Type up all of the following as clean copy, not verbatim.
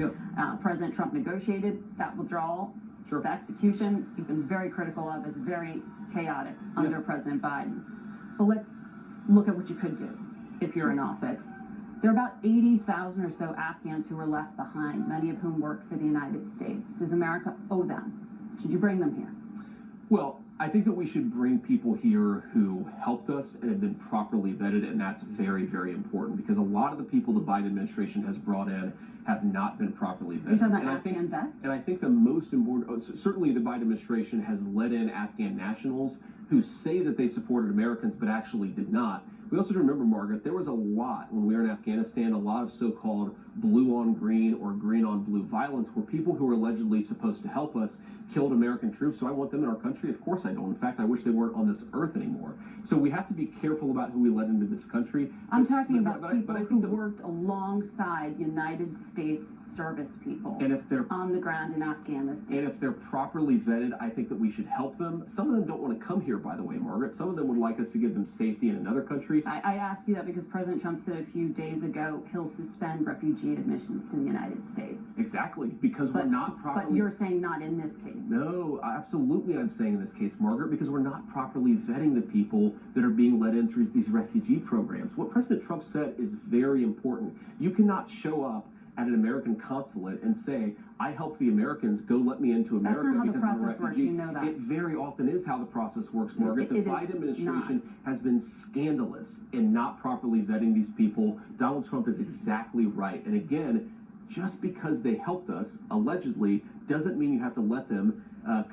Yep. President Trump negotiated that withdrawal. Sure. The execution, you've been very critical of, is very chaotic under President Biden. But let's look at what you could do if you're in office. There are about 80,000 or so Afghans who were left behind, many of whom worked for the United States. Does America owe them? Should you bring them here? Well, I think that we should bring people here who helped us and have been properly vetted, and that's very, very important because a lot of the people the Biden administration has brought in have not been properly vetted. You're talking about Afghan vets? And I think the most important, certainly the Biden administration has let in Afghan nationals who say that they supported Americans but actually did not. We also remember, Margaret, there was a lot when we were in Afghanistan, a lot of so-called blue on green or green on blue violence where people who were allegedly supposed to help us killed American troops. So I want them in our country? Of course I don't. In fact, I wish they weren't on this earth anymore. So we have to be careful about who we let into this country. I'm talking about people who worked alongside United States service people and if they're on the ground in Afghanistan. And if they're properly vetted, I think that we should help them. Some of them don't want to come here, by the way, Margaret. Some of them would like us to give them safety in another country. I ask you that because President Trump said a few days ago he'll suspend refugee admissions to the United States. Exactly, because we're not properly... But you're saying not in this case. No, absolutely I'm saying in this case, Margaret, because we're not properly vetting the people that are being let in through these refugee programs. What President Trump said is very important. You cannot show up at an American consulate and say, I help the Americans, go let me into America because I'm a refugee. That's not how the process works, you know that. It very often is how the process works, Margaret. The Biden administration has been scandalous in not properly vetting these people. Donald Trump is exactly right. And again, just because they helped us, allegedly, doesn't mean you have to let them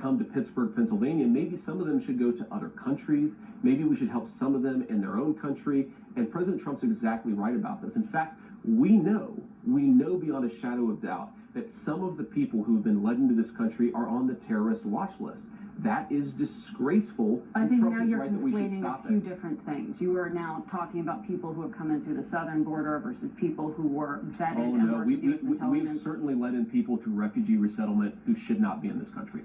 come to Pittsburgh, Pennsylvania. Maybe some of them should go to other countries. Maybe we should help some of them in their own country. And President Trump's exactly right about this. In fact, we know beyond a shadow of doubt that some of the people who have been led into this country are on the terrorist watch list. That is disgraceful. I think now you're conflating a few different things. You are now talking about people who have come in through the southern border versus people who were vetted and worked with U.S. intelligence. We've certainly let in people through refugee resettlement who should not be in this country.